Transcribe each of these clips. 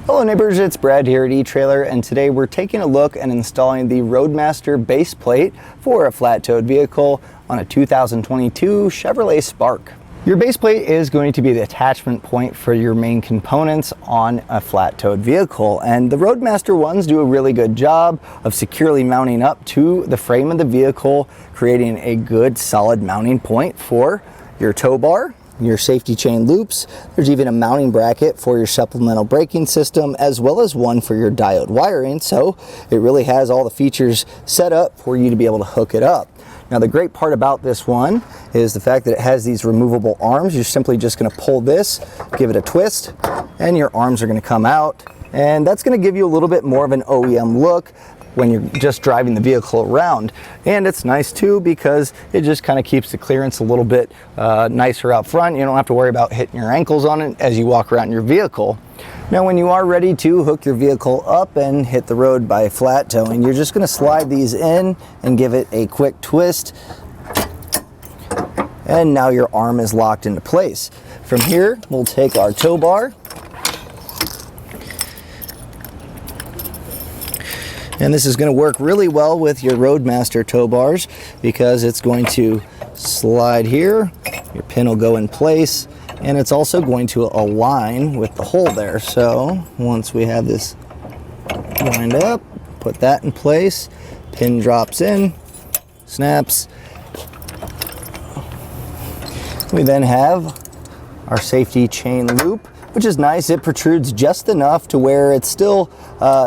Hello neighbors, it's Brad here at eTrailer, and today we're taking a look and installing the Roadmaster base plate for a flat-toed vehicle on a 2022 Chevrolet Spark. Your base plate is going to be the attachment point for your main components on a flat-toed vehicle, and the Roadmaster ones do a really good job of securely mounting up to the frame of the vehicle, creating a good solid mounting point for your tow bar, your safety chain loops. There's even a mounting bracket for your supplemental braking system, as well as one for your diode wiring, so it really has all the features set up for you to be able to hook it up. Now the great part about this one is the fact that it has these removable arms. You're simply just going to pull this, give it a twist, and your arms are going to come out, and that's going to give you a little bit more of an OEM look when you're just driving the vehicle around. And it's nice too because it just kind of keeps the clearance a little bit nicer out front. You don't have to worry about hitting your ankles on it as you walk around your vehicle. Now when you are ready to hook your vehicle up and hit the road by flat towing, you're just going to slide these in and give it a quick twist, and now your arm is locked into place. From here we'll take our tow bar, and this is going to work really well with your Roadmaster tow bars because it's going to slide here, your pin will go in place, and it's also going to align with the hole there. So once we have this lined up, put that in place, pin drops in, snaps. We then have our safety chain loop, which is nice. It protrudes just enough to where it's still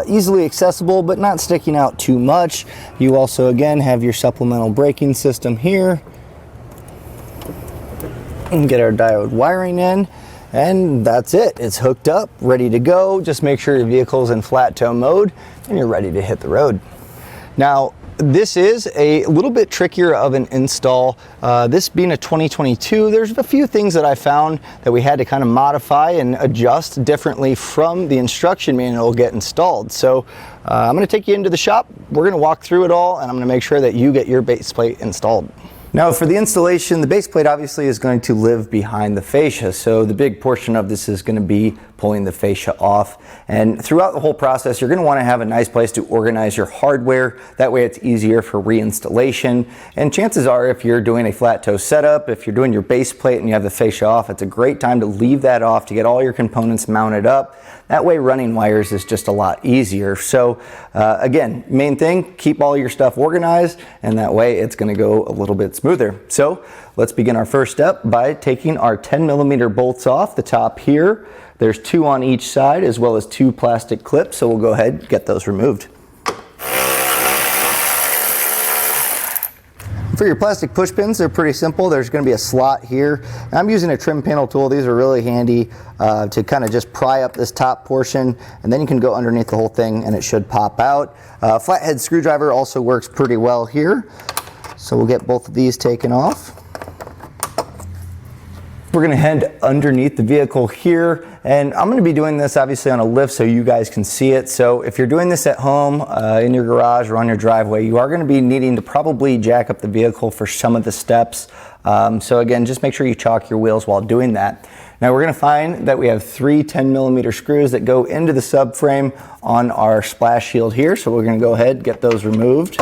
easily accessible but not sticking out too much. You also again have your supplemental braking system here, and get our diode wiring in, and that's it. It's hooked up, ready to go. Just make sure your vehicle's in flat tow mode and you're ready to hit the road. Now this is a little bit trickier of an install. This being a 2022, there's a few things that I found that we had to kind of modify and adjust differently from the instruction manual to get installed. So I'm going to take you into the shop. We're going to walk through it all, and I'm going to make sure that you get your base plate installed. Now for the installation, the base plate obviously is going to live behind the fascia, so the big portion of this is going to be pulling the fascia off. And throughout the whole process, you're going to want to have a nice place to organize your hardware. That way it's easier for reinstallation. And chances are, if you're doing a flat tow setup, if you're doing your base plate and you have the fascia off, it's a great time to leave that off to get all your components mounted up. That way running wires is just a lot easier. So again, main thing, keep all your stuff organized, and that way it's going to go a little bit smoother. So let's begin our first step by taking our 10mm bolts off the top here. There's 2 on each side, as well as 2 plastic clips, so we'll go ahead and get those removed. For your plastic push pins, they're pretty simple. There's going to be a slot here. And I'm using a trim panel tool. These are really handy to kind of just pry up this top portion, and then you can go underneath the whole thing and it should pop out. Flathead screwdriver also works pretty well here. So we'll get both of these taken off. We're going to head underneath the vehicle here, and I'm going to be doing this obviously on a lift so you guys can see it. So if you're doing this at home, in your garage or on your driveway, you are going to be needing to probably jack up the vehicle for some of the steps. So again, just make sure you chalk your wheels while doing that. Now we're going to find that we have 3 10mm screws that go into the subframe on our splash shield here. So we're going to go ahead and get those removed.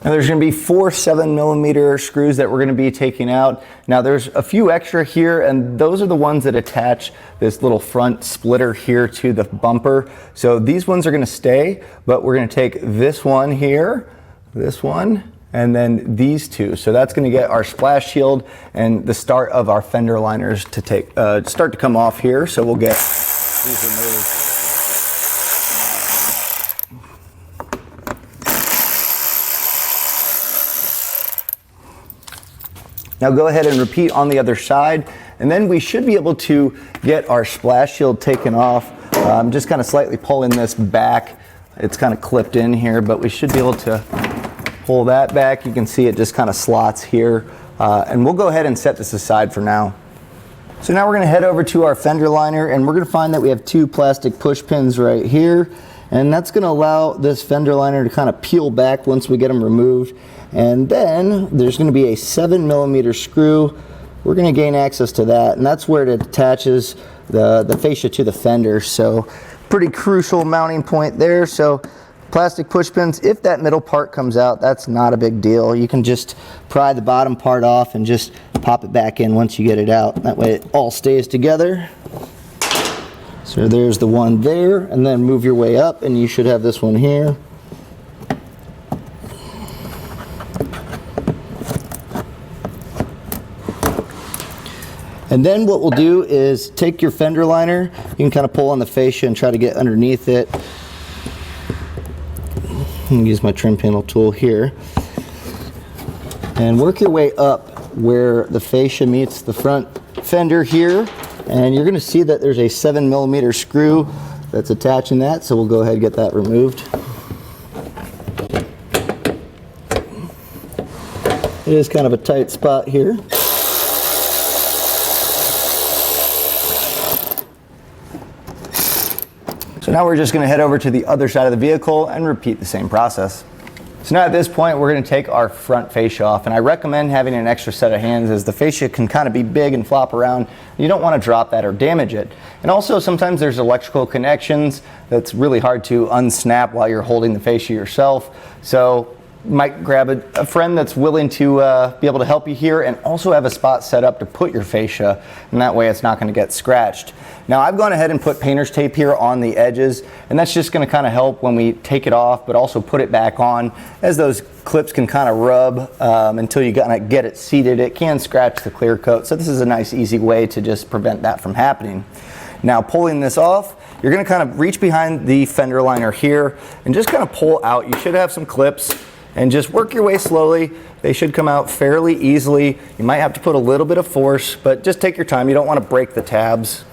Now there's going to be 4 7mm screws that we're going to be taking out. Now there's a few extra here, and those are the ones that attach this little front splitter here to the bumper. So these ones are going to stay, but we're going to take this one here, this one, and then these 2. So that's going to get our splash shield and the start of our fender liners to start to come off here. So we'll get these removed. Now go ahead and repeat on the other side, and then we should be able to get our splash shield taken off. I'm just kind of slightly pulling this back. It's kind of clipped in here, but we should be able to pull that back. You can see it just kind of slots here. And we'll go ahead and set this aside for now. So now we're going to head over to our fender liner, and we're going to find that we have 2 plastic push pins right here, and that's going to allow this fender liner to kind of peel back once we get them removed. And then there's going to be a 7mm screw. We're going to gain access to that, and that's where it attaches the fascia to the fender. So pretty crucial mounting point there. So plastic push pins, if that middle part comes out, that's not a big deal. You can just pry the bottom part off and just pop it back in once you get it out. That way it all stays together. So there's the one there, and then move your way up and you should have this one here. And then what we'll do is take your fender liner, you can kind of pull on the fascia and try to get underneath it. I'm gonna use my trim panel tool here. And work your way up where the fascia meets the front fender here. And you're gonna see that there's a 7mm screw that's attaching that, so we'll go ahead and get that removed. It is kind of a tight spot here. So now we're just going to head over to the other side of the vehicle and repeat the same process. So now at this point we're going to take our front fascia off, and I recommend having an extra set of hands as the fascia can kind of be big and flop around. You don't want to drop that or damage it. And also sometimes there's electrical connections that's really hard to unsnap while you're holding the fascia yourself. So you might grab a friend that's willing to be able to help you here, and also have a spot set up to put your fascia, and that way it's not going to get scratched. Now I've gone ahead and put painter's tape here on the edges, and that's just going to kind of help when we take it off, but also put it back on, as those clips can kind of rub until you kind of get it seated. It can scratch the clear coat, so this is a nice easy way to just prevent that from happening. Now pulling this off, you're going to kind of reach behind the fender liner here and just kind of pull out. You should have some clips, and just work your way slowly. They should come out fairly easily. You might have to put a little bit of force, but just take your time. You don't want to break the tabs.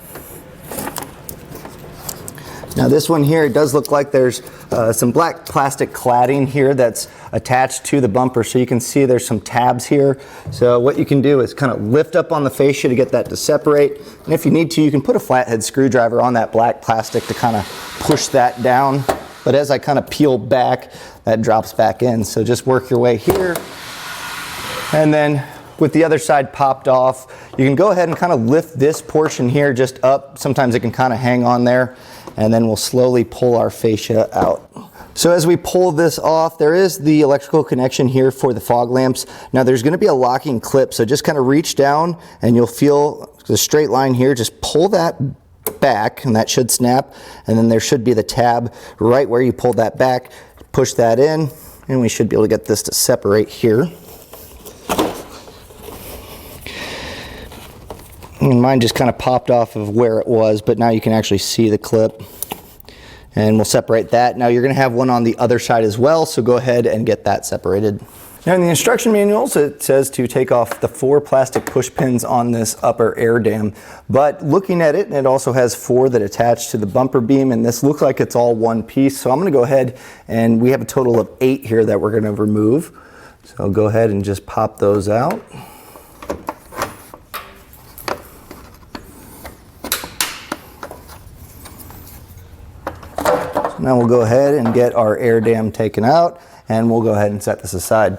Now this one here, it does look like there's some black plastic cladding here that's attached to the bumper, so you can see there's some tabs here. So what you can do is kind of lift up on the fascia to get that to separate, and if you need to, you can put a flathead screwdriver on that black plastic to kind of push that down. But as I kind of peel back, that drops back in. So just work your way here. And then with the other side popped off, you can go ahead and kind of lift this portion here just up. Sometimes it can kind of hang on there. And then we'll slowly pull our fascia out. So as we pull this off, there is the electrical connection here for the fog lamps. Now there's going to be a locking clip, so just kind of reach down and you'll feel the straight line here. Just pull that back and that should snap, and then there should be the tab right where you pulled that back. Push that in and we should be able to get this to separate here. And mine just kind of popped off of where it was, but now you can actually see the clip, and we'll separate that. Now you're going to have one on the other side as well, so go ahead and get that separated. Now in the instruction manuals it says to take off the 4 plastic push pins on this upper air dam, but looking at it, it also has 4 that attach to the bumper beam, and this looks like it's all one piece. So I'm going to go ahead, and we have a total of 8 here that we're going to remove. So I'll go ahead and just pop those out. So now we'll go ahead and get our air dam taken out, and we'll go ahead and set this aside.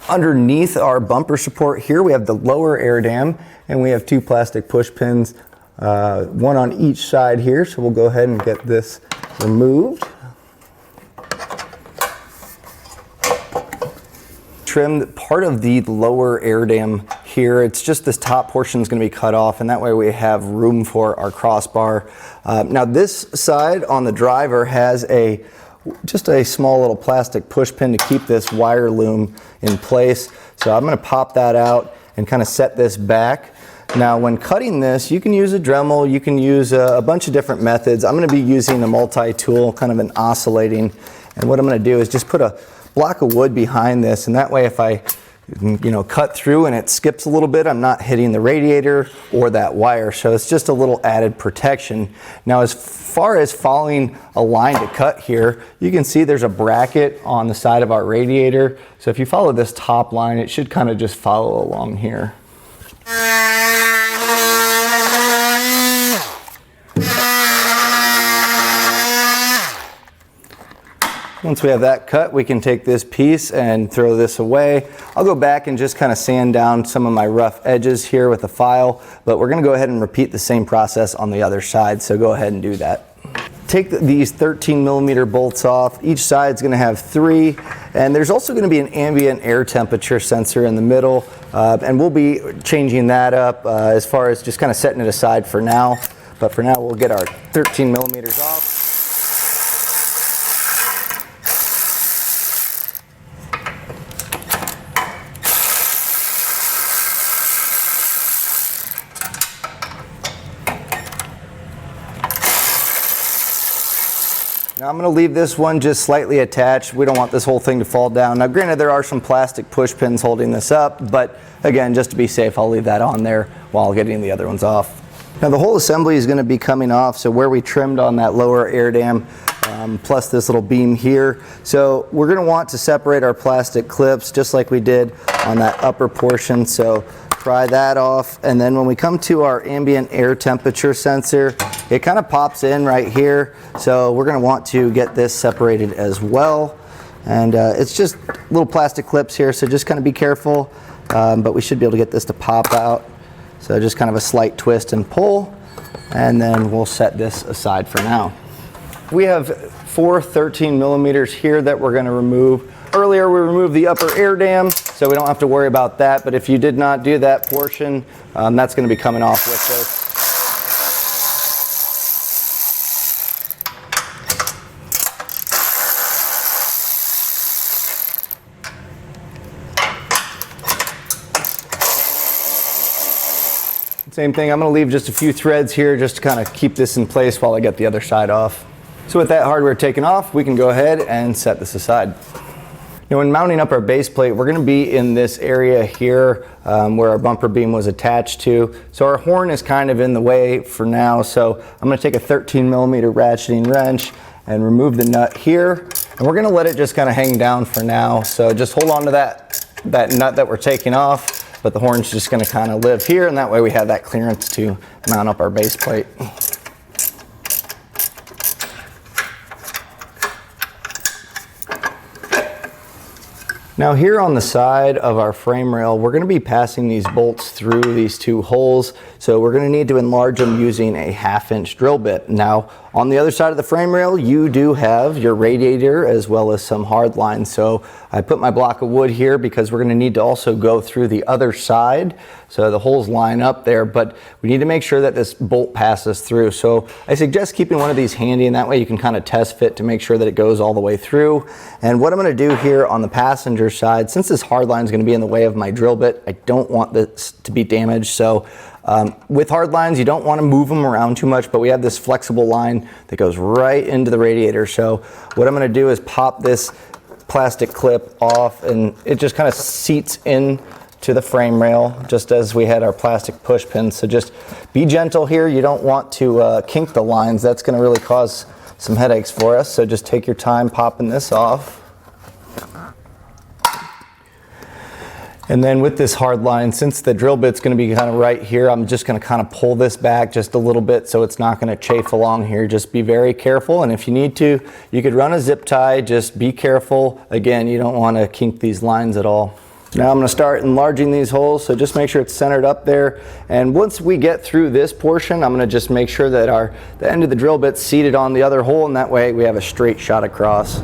Underneath our bumper support here, we have the lower air dam, and we have 2 plastic push pins, one on each side here. So we'll go ahead and get this removed. Trim part of the lower air dam here. It's just this top portion is going to be cut off, and that way we have room for our crossbar. Now this side on the driver has just a small little plastic push pin to keep this wire loom in place. So I'm going to pop that out and kind of set this back. Now when cutting this, you can use a Dremel, you can use a bunch of different methods. I'm going to be using a multi-tool, kind of an oscillating, and what I'm going to do is just put a block of wood behind this, and that way if I cut through and it skips a little bit, I'm not hitting the radiator or that wire, so it's just a little added protection. Now as far as following a line to cut here, you can see there's a bracket on the side of our radiator, so if you follow this top line, it should kind of just follow along here. Once we have that cut, we can take this piece and throw this away. I'll go back and just kind of sand down some of my rough edges here with a file, but we're going to go ahead and repeat the same process on the other side, so go ahead and do that. Take these 13mm bolts off. Each side's going to have 3, and there's also going to be an ambient air temperature sensor in the middle, and we'll be changing that up as far as just kind of setting it aside for now. But for now, we'll get our 13mm off. Now I'm going to leave this one just slightly attached. We don't want this whole thing to fall down. Now granted, there are some plastic push pins holding this up, but again, just to be safe, I'll leave that on there while getting the other ones off. Now the whole assembly is going to be coming off, so where we trimmed on that lower air dam, plus this little beam here. So we're going to want to separate our plastic clips just like we did on that upper portion. So pry that off, and then when we come to our ambient air temperature sensor, it kind of pops in right here, so we're going to want to get this separated as well. And it's just little plastic clips here, so just kind of be careful, but we should be able to get this to pop out. So just kind of a slight twist and pull, and then we'll set this aside for now. We have 4 13mm here that we're going to remove. Earlier we removed the upper air dam, so we don't have to worry about that, but if you did not do that portion, that's going to be coming off with this. Same thing, I'm going to leave just a few threads here just to kind of keep this in place while I get the other side off. So with that hardware taken off, we can go ahead and set this aside. Now when mounting up our base plate, we're going to be in this area here where our bumper beam was attached to. So our horn is kind of in the way for now, so I'm going to take a 13mm ratcheting wrench and remove the nut here. And we're going to let it just kind of hang down for now. So just hold on to that nut that we're taking off, but the horn's just going to kind of live here, and that way we have that clearance to mount up our base plate. Now here on the side of our frame rail, we're going to be passing these bolts through these 2 holes. So we're going to need to enlarge them using a 1/2-inch drill bit. Now on the other side of the frame rail, you do have your radiator as well as some hard lines. So I put my block of wood here because we're going to need to also go through the other side. So the holes line up there, but we need to make sure that this bolt passes through. So I suggest keeping one of these handy, and that way you can kind of test fit to make sure that it goes all the way through. And what I'm going to do here on the passenger side, since this hard line is going to be in the way of my drill bit, I don't want this to be damaged. So with hard lines, you don't want to move them around too much, but we have this flexible line that goes right into the radiator. So what I'm going to do is pop this plastic clip off, and it just kind of seats in to the frame rail just as we had our plastic push pins. So just be gentle here. You don't want to kink the lines. That's going to really cause some headaches for us. So just take your time popping this off. And then with this hard line, since the drill bit's going to be kind of right here, I'm just going to kind of pull this back just a little bit so it's not going to chafe along here. Just be very careful, and if you need to, you could run a zip tie. Just be careful. Again, you don't want to kink these lines at all. Now I'm going to start enlarging these holes, so just make sure it's centered up there. And once we get through this portion, I'm going to just make sure that the end of the drill bit's seated on the other hole, and that way we have a straight shot across.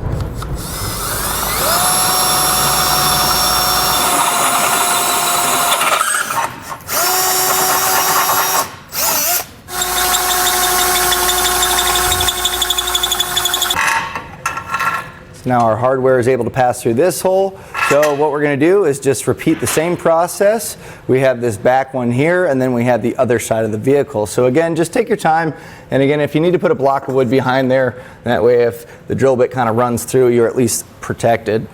Now our hardware is able to pass through this hole. So what we're going to do is just repeat the same process. We have this back one here, and then we have the other side of the vehicle. So again, just take your time. And again, if you need to put a block of wood behind there, that way if the drill bit kind of runs through, you're at least protected.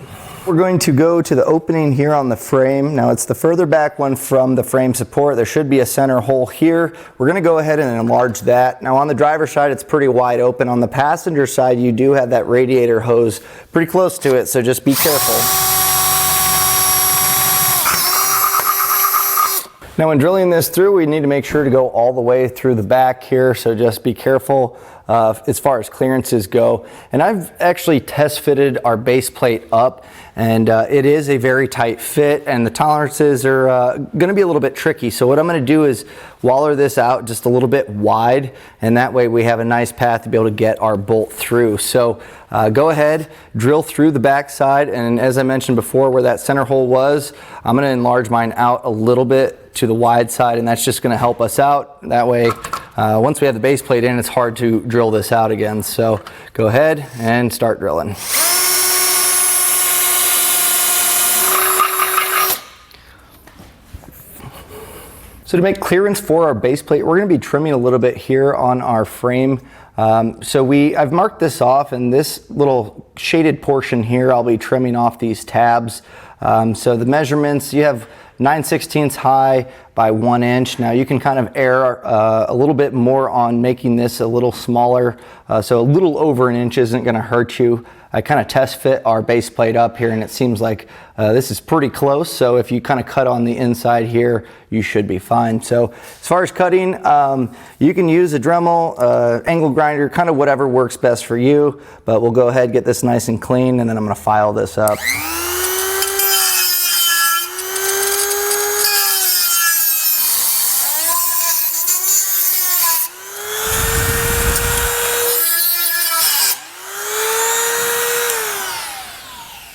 We're going to go to the opening here on the frame. Now it's the further back one from the frame support. There should be a center hole here. We're going to go ahead and enlarge that. Now on the driver's side, it's pretty wide open. On the passenger side, you do have that radiator hose pretty close to it, so just be careful. Now when drilling this through, we need to make sure to go all the way through the back here, so just be careful as far as clearances go. And I've actually test fitted our base plate up, and it is a very tight fit, and the tolerances are going to be a little bit tricky. So what I'm going to do is waller this out just a little bit wide, and that way we have a nice path to be able to get our bolt through. So go ahead, drill through the back side, and as I mentioned before, where that center hole was, I'm going to enlarge mine out a little bit to the wide side, and that's just going to help us out. That way, once we have the base plate in, it's hard to drill this out again. So go ahead and start drilling. So to make clearance for our base plate, we're going to be trimming a little bit here on our frame. I've marked this off, and this little shaded portion here, I'll be trimming off these tabs. So the measurements, you have 9/16 high by 1 inch. Now you can kind of err a little bit more on making this a little smaller. So a little over 1 inch isn't going to hurt you. I kind of test fit our base plate up here, and it seems like this is pretty close. So if you kind of cut on the inside here, you should be fine. So as far as cutting, you can use a Dremel, angle grinder, kind of whatever works best for you. But we'll go ahead, get this nice and clean, and then I'm going to file this up.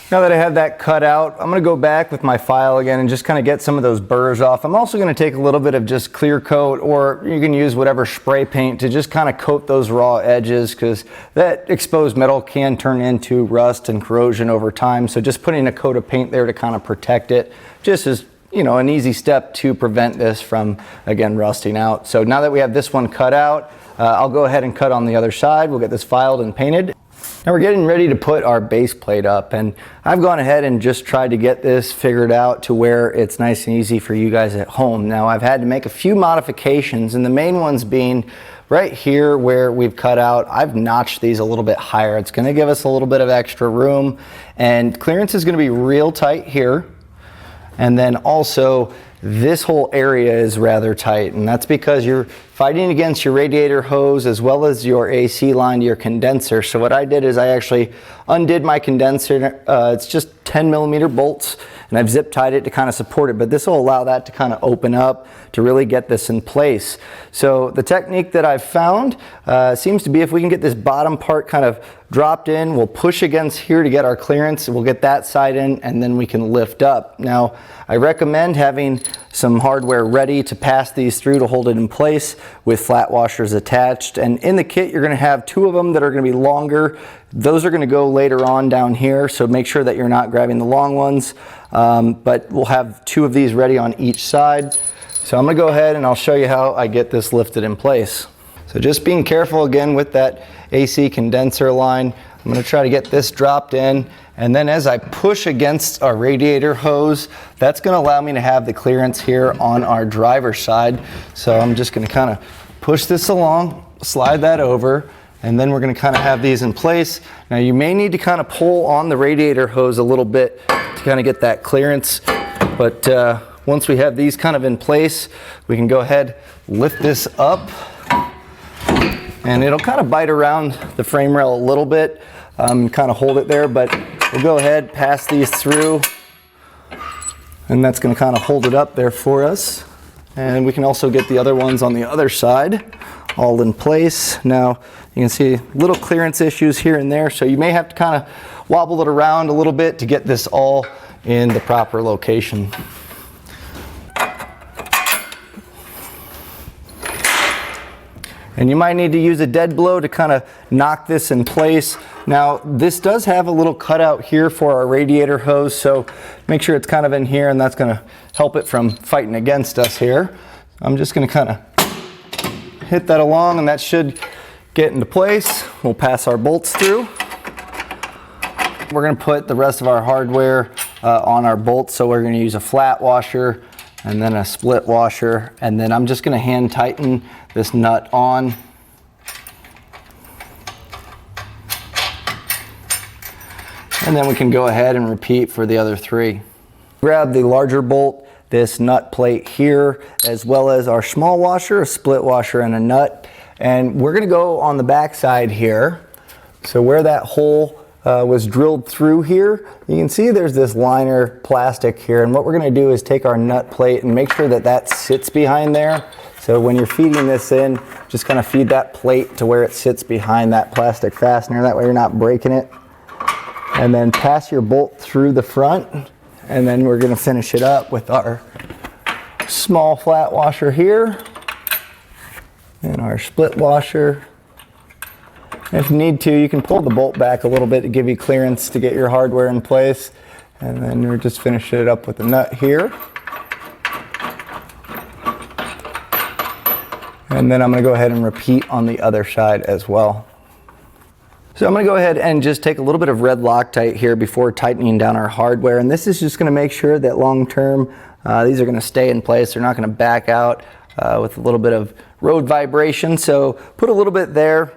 Now that I have that cut out, I'm going to go back with my file again and just kind of get some of those burrs off. I'm also going to take a little bit of just clear coat, or you can use whatever spray paint to just kind of coat those raw edges, because that exposed metal can turn into rust and corrosion over time. So just putting a coat of paint there to kind of protect it just is, you know, an easy step to prevent this from, again, rusting out. So now that we have this one cut out, I'll go ahead and cut on the other side. We'll get this filed and painted. Now we're getting ready to put our base plate up, and I've gone ahead and just tried to get this figured out to where it's nice and easy for you guys at home. Now I've had to make a few modifications, and the main ones being right here where we've cut out, I've notched these a little bit higher. It's going to give us a little bit of extra room, and clearance is going to be real tight here. And then also this whole area is rather tight, and that's because you're fighting against your radiator hose as well as your AC line to your condenser. So what I did is I actually undid my condenser. It's just 10mm bolts, and I've zip tied it to kind of support it, but this will allow that to kind of open up to really get this in place. So the technique that I've found seems to be, if we can get this bottom part kind of dropped in, we'll push against here to get our clearance, we'll get that side in, and then we can lift up. Now I recommend having some hardware ready to pass these through to hold it in place with flat washers attached. And in the kit, you're going to have 2 of them that are going to be longer. Those are going to go later on down here, so make sure that you're not grabbing the long ones. But we'll have 2 of these ready on each side. So I'm going to go ahead and I'll show you how I get this lifted in place. So just being careful again with that AC condenser line. I'm going to try to get this dropped in, and then as I push against our radiator hose, that's going to allow me to have the clearance here on our driver's side. So I'm just going to kind of push this along, slide that over, and then we're going to kind of have these in place. Now you may need to kind of pull on the radiator hose a little bit to kind of get that clearance, but once we have these kind of in place, we can go ahead, lift this up, and it'll kind of bite around the frame rail a little bit, kind of hold it there, but we'll go ahead, pass these through, and that's going to kind of hold it up there for us. And we can also get the other ones on the other side all in place. Now you can see little clearance issues here and there, so you may have to kind of wobble it around a little bit to get this all in the proper location. And you might need to use a dead blow to kind of knock this in place. Now this does have a little cutout here for our radiator hose, so make sure it's kind of in here, and that's going to help it from fighting against us here. I'm just going to kind of hit that along, and that should get into place. We'll pass our bolts through. We're going to put the rest of our hardware on our bolts, so we're going to use a flat washer and then a split washer, and then I'm just going to hand tighten this nut on. And then we can go ahead and repeat for the other 3. Grab the larger bolt this nut plate here, as well as our small washer, a split washer, and a nut. And we're gonna go on the back side here. So where that hole was drilled through here, you can see there's this liner plastic here, and what we're gonna do is take our nut plate and make sure that that sits behind there. So when you're feeding this in, just kind of feed that plate to where it sits behind that plastic fastener, that way you're not breaking it. And then pass your bolt through the front, and then we're gonna finish it up with our small flat washer here, and our split washer. If you need to, you can pull the bolt back a little bit to give you clearance to get your hardware in place. And then we're just finishing it up with the nut here. And then I'm going to go ahead and repeat on the other side as well. So I'm going to go ahead and just take a little bit of red Loctite here before tightening down our hardware. And this is just going to make sure that long term these are going to stay in place. They're not going to back out with a little bit of road vibration. So put a little bit there.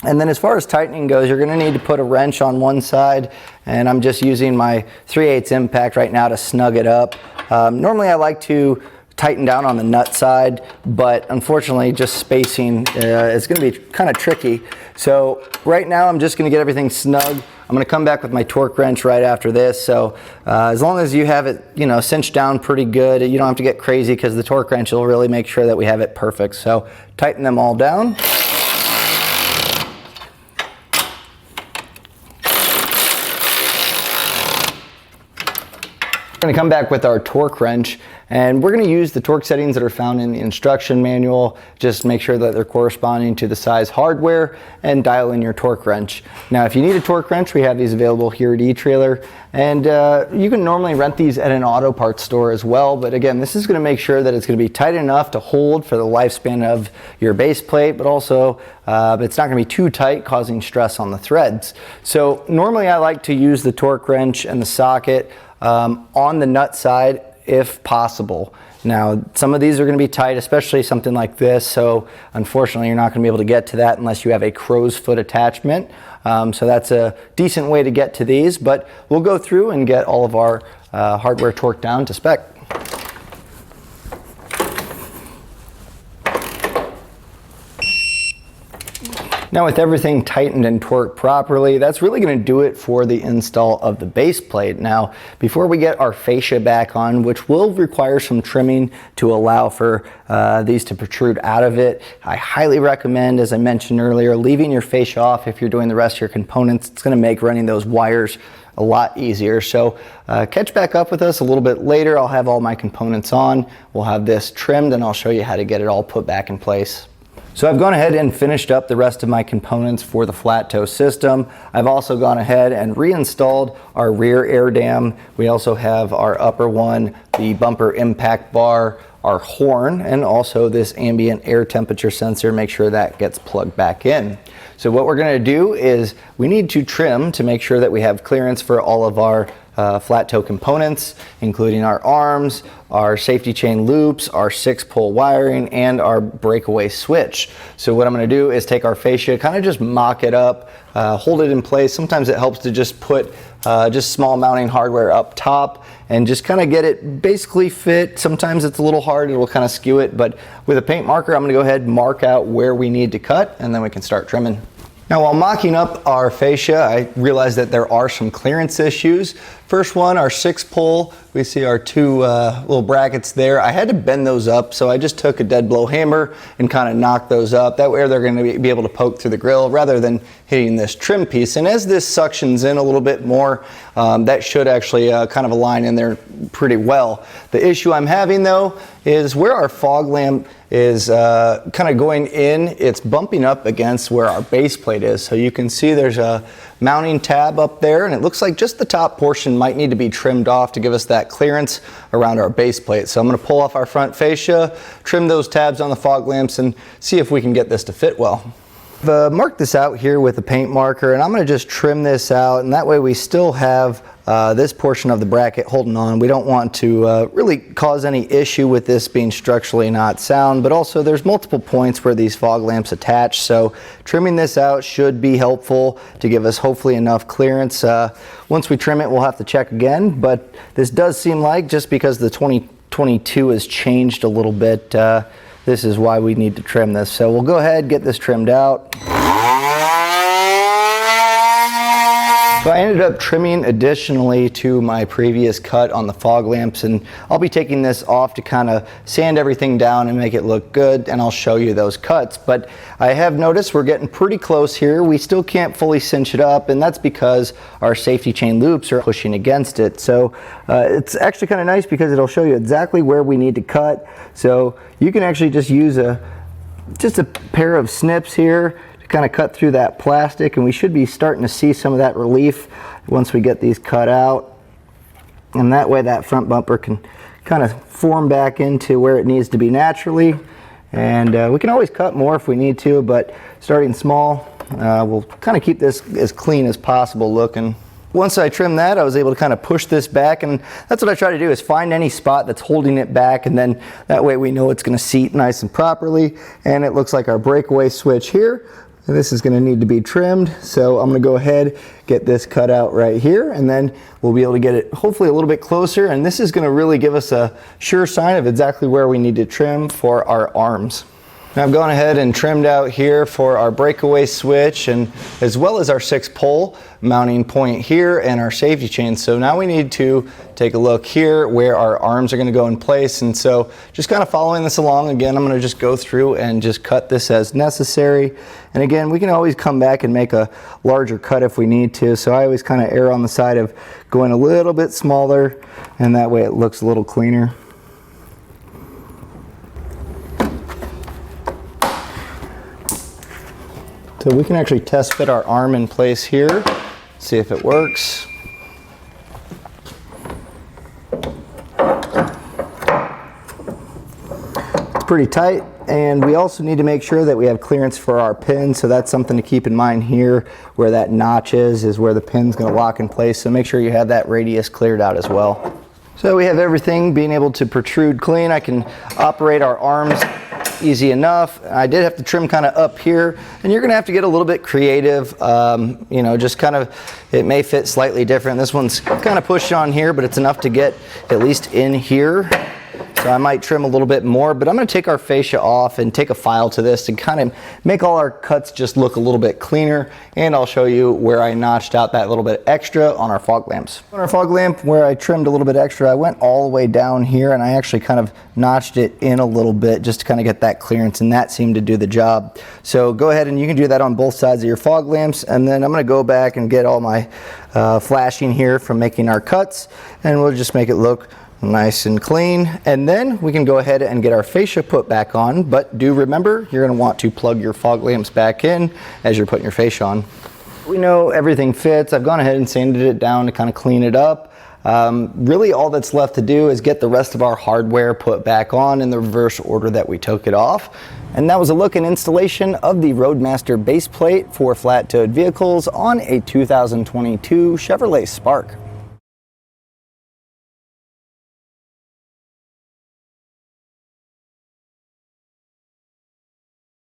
And then as far as tightening goes, you're going to need to put a wrench on one side, and I'm just using my 3/8 impact right now to snug it up. Normally I like to tighten down on the nut side, but unfortunately just spacing is going to be kind of tricky. So right now I'm just going to get everything snug. I'm going to come back with my torque wrench right after this. So as long as you have it, cinched down pretty good, you don't have to get crazy because the torque wrench will really make sure that we have it perfect. So tighten them all down. We're going to come back with our torque wrench, and we're going to use the torque settings that are found in the instruction manual. Just make sure that they're corresponding to the size hardware and dial in your torque wrench. Now if you need a torque wrench, we have these available here at eTrailer, and you can normally rent these at an auto parts store as well, but again, this is going to make sure that it's going to be tight enough to hold for the lifespan of your base plate, but also it's not going to be too tight, causing stress on the threads. So normally I like to use the torque wrench and the socket on the nut side if possible. Now some of these are going to be tight, especially something like this, so unfortunately you're not going to be able to get to that unless you have a crow's foot attachment. So that's a decent way to get to these, but we'll go through and get all of our hardware torqued down to spec. Now with everything tightened and torqued properly, that's really going to do it for the install of the base plate. Now before we get our fascia back on, which will require some trimming to allow for these to protrude out of it, I highly recommend, as I mentioned earlier, leaving your fascia off if you're doing the rest of your components. It's going to make running those wires a lot easier. So catch back up with us a little bit later. I'll have all my components on. We'll have this trimmed and I'll show you how to get it all put back in place. So I've gone ahead and finished up the rest of my components for the flat toe system. I've also gone ahead and reinstalled our rear air dam. We also have our upper one, the bumper impact bar, our horn, and also this ambient air temperature sensor. Make sure that gets plugged back in. So what we're going to do is we need to trim to make sure that we have clearance for all of our flat toe components, including our arms, our safety chain loops, our 6-pole wiring, and our breakaway switch. So what I'm going to do is take our fascia, kind of just mock it up, hold it in place. Sometimes it helps to just put just small mounting hardware up top and just kind of get it basically fit. Sometimes it's a little hard, it will kind of skew it, but with a paint marker I'm going to go ahead and mark out where we need to cut, and then we can start trimming. Now while mocking up our fascia, I realized that there are some clearance issues. First one, our 6-pole, we see our two little brackets there. I had to bend those up, so I just took a dead blow hammer and kind of knocked those up. That way they're going to be able to poke through the grill rather than hitting this trim piece. And as this suctions in a little bit more, that should actually kind of align in there pretty well. The issue I'm having though is where our fog lamp is kind of going in, it's bumping up against where our base plate is. So you can see there's a mounting tab up there, and it looks like just the top portion might need to be trimmed off to give us that clearance around our base plate. So I'm going to pull off our front fascia, trim those tabs on the fog lamps, and see if we can get this to fit well. I've marked this out here with a paint marker, and I'm going to just trim this out, and that way we still have this portion of the bracket holding on. We don't want to really cause any issue with this being structurally not sound, but also there's multiple points where these fog lamps attach, so trimming this out should be helpful to give us hopefully enough clearance. Once we trim it, we'll have to check again, but this does seem like, just because the 20 2022 has changed a little bit. This is why we need to trim this. So we'll go ahead and get this trimmed out. So I ended up trimming additionally to my previous cut on the fog lamps, and I'll be taking this off to kind of sand everything down and make it look good, and I'll show you those cuts. But I have noticed we're getting pretty close here. We still can't fully cinch it up, and that's because our safety chain loops are pushing against it. So it's actually kind of nice because it'll show you exactly where we need to cut. So you can actually just use just a pair of snips here, kind of cut through that plastic, and we should be starting to see some of that relief once we get these cut out, and that way that front bumper can kind of form back into where it needs to be naturally. And we can always cut more if we need to, but starting small, we'll kind of keep this as clean as possible looking. Once I trimmed that, I was able to kind of push this back, and that's what I try to do, is find any spot that's holding it back, and then that way we know it's going to seat nice and properly. And it looks like our breakaway switch here, and this is going to need to be trimmed. So I'm going to go ahead, get this cut out right here, and then we'll be able to get it hopefully a little bit closer, and this is going to really give us a sure sign of exactly where we need to trim for our arms. Now I've gone ahead and trimmed out here for our breakaway switch, and as well as our 6-pole mounting point here and our safety chain. So now we need to take a look here where our arms are going to go in place, and so just kind of following this along. Again, I'm going to just go through and just cut this as necessary, and again we can always come back and make a larger cut if we need to. So I always kind of err on the side of going a little bit smaller, and that way it looks a little cleaner. So we can actually test fit our arm in place here, see if it works. It's pretty tight, and we also need to make sure that we have clearance for our pin, so that's something to keep in mind here. Where that notch is where the pin's going to lock in place, so make sure you have that radius cleared out as well. So we have everything being able to protrude clean. I can operate our arms easy enough. I did have to trim kind of up here, and you're gonna have to get a little bit creative. You know, just kind of, it may fit slightly different. This one's kind of pushed on here, but it's enough to get at least in here. So I might trim a little bit more, but I'm going to take our fascia off and take a file to this and kind of make all our cuts just look a little bit cleaner. And I'll show you where I notched out that little bit extra on our fog lamps. On our fog lamp, where I trimmed a little bit extra, I went all the way down here, and I actually kind of notched it in a little bit just to kind of get that clearance, and that seemed to do the job. So go ahead and you can do that on both sides of your fog lamps, and then I'm going to go back and get all my flashing here from making our cuts, and we'll just make it look nice and clean. And then we can go ahead and get our fascia put back on, but do remember you're going to want to plug your fog lamps back in as you're putting your fascia on. We know everything fits. I've gone ahead and sanded it down to kind of clean it up. Really all that's left to do is get the rest of our hardware put back on in the reverse order that we took it off. And that was a look and installation of the Roadmaster base plate for flat-toed vehicles on a 2022 Chevrolet Spark.